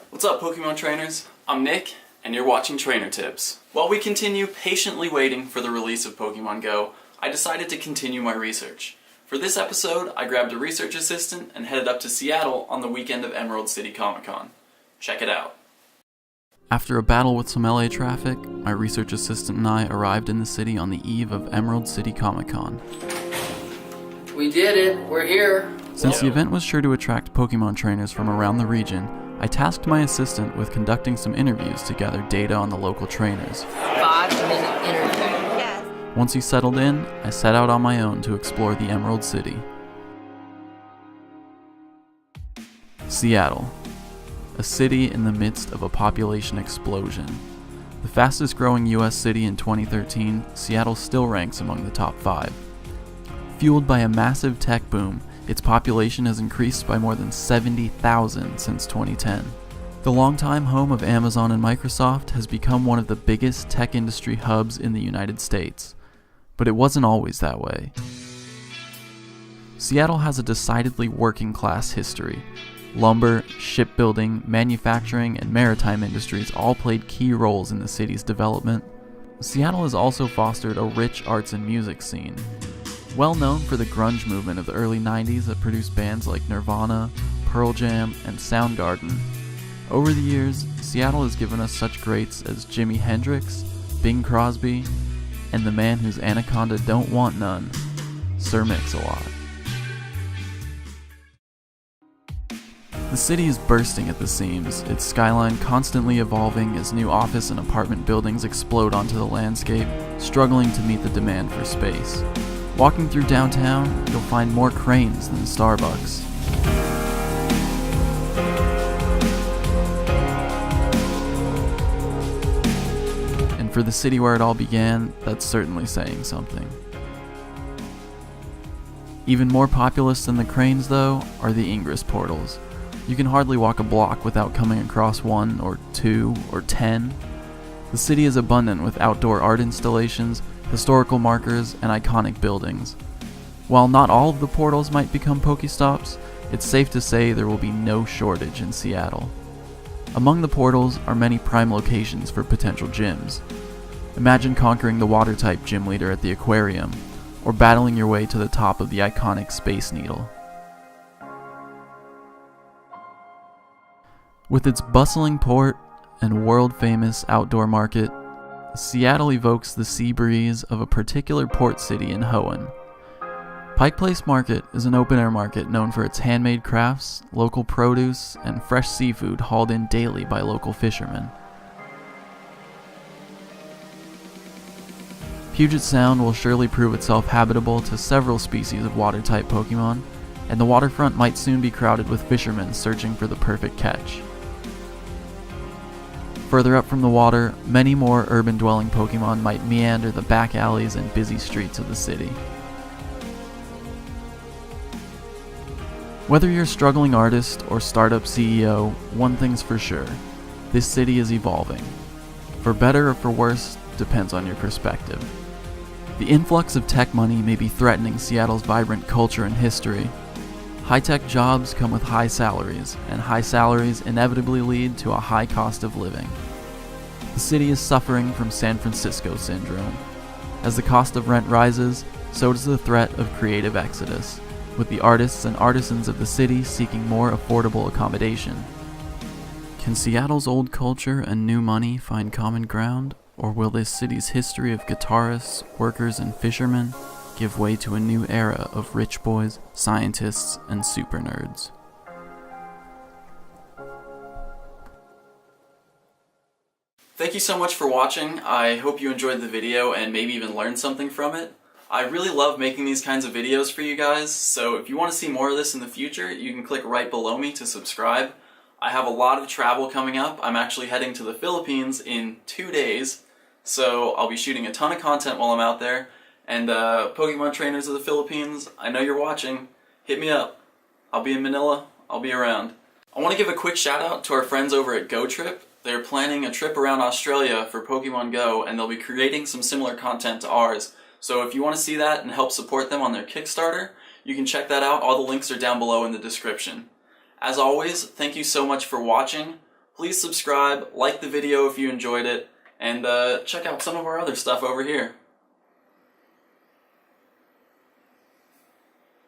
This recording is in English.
What's up, Pokemon trainers? I'm Nick, and you're watching Trainer Tips. While we continue patiently waiting for the release of Pokemon Go, I decided to continue my research. For this episode, I grabbed a research assistant and headed up to Seattle on the weekend of Emerald City Comic Con. Check it out. After a battle with some LA traffic, my research assistant and I arrived in the city on the eve of Emerald City Comic Con. We did it! We're here! Since the event was sure to attract Pokemon trainers from around the region, I tasked my assistant with conducting some interviews to gather data on the local trainers. 5-minute interview. Yes. Once he settled in, I set out on my own to explore the Emerald City. Seattle. A city in the midst of a population explosion. The fastest growing US city in 2013, Seattle still ranks among the top 5. Fueled by a massive tech boom, its population has increased by more than 70,000 since 2010. The longtime home of Amazon and Microsoft has become one of the biggest tech industry hubs in the United States. But it wasn't always that way. Seattle has a decidedly working class history. Lumber, shipbuilding, manufacturing, and maritime industries all played key roles in the city's development. Seattle has also fostered a rich arts and music scene. Well known for the grunge movement of the early 90s that produced bands like Nirvana, Pearl Jam, and Soundgarden. Over the years, Seattle has given us such greats as Jimi Hendrix, Bing Crosby, and the man whose anaconda don't want none, Sir Mix-a-Lot. The city is bursting at the seams, its skyline constantly evolving as new office and apartment buildings explode onto the landscape, struggling to meet the demand for space. Walking through downtown, you'll find more cranes than Starbucks. And for the city where it all began, that's certainly saying something. Even more populous than the cranes, though, are the Ingress portals. You can hardly walk a block without coming across 1 or 2 or 10. The city is abundant with outdoor art installations, historical markers, and iconic buildings. While not all of the portals might become Pokestops, it's safe to say there will be no shortage in Seattle. Among the portals are many prime locations for potential gyms. Imagine conquering the water-type gym leader at the aquarium, or battling your way to the top of the iconic Space Needle. With its bustling port and world-famous outdoor market, Seattle evokes the sea breeze of a particular port city in Hoenn. Pike Place Market is an open-air market known for its handmade crafts, local produce, and fresh seafood hauled in daily by local fishermen. Puget Sound will surely prove itself habitable to several species of water-type Pokemon, and the waterfront might soon be crowded with fishermen searching for the perfect catch. Further up from the water, many more urban-dwelling Pokemon might meander the back alleys and busy streets of the city. Whether you're a struggling artist or startup CEO, one thing's for sure: this city is evolving. For better or for worse, depends on your perspective. The influx of tech money may be threatening Seattle's vibrant culture and history. High-tech jobs come with high salaries, and high salaries inevitably lead to a high cost of living. The city is suffering from San Francisco syndrome. As the cost of rent rises, so does the threat of creative exodus, with the artists and artisans of the city seeking more affordable accommodation. Can Seattle's old culture and new money find common ground, or will this city's history of guitarists, workers, and fishermen give way to a new era of rich boys, scientists, and super nerds? Thank you so much for watching. I hope you enjoyed the video and maybe even learned something from it. I really love making these kinds of videos for you guys, so if you want to see more of this in the future, you can click right below me to subscribe. I have a lot of travel coming up. I'm actually heading to the Philippines in 2 days, so I'll be shooting a ton of content while I'm out there. And Pokemon trainers of the Philippines, I know you're watching. Hit me up. I'll be in Manila. I'll be around. I want to give a quick shout out to our friends over at GoTrip. They're planning a trip around Australia for Pokemon Go, and they'll be creating some similar content to ours. So if you want to see that and help support them on their Kickstarter, you can check that out. All the links are down below in the description. As always, thank you so much for watching. please subscribe, like the video if you enjoyed it, and check out some of our other stuff over here.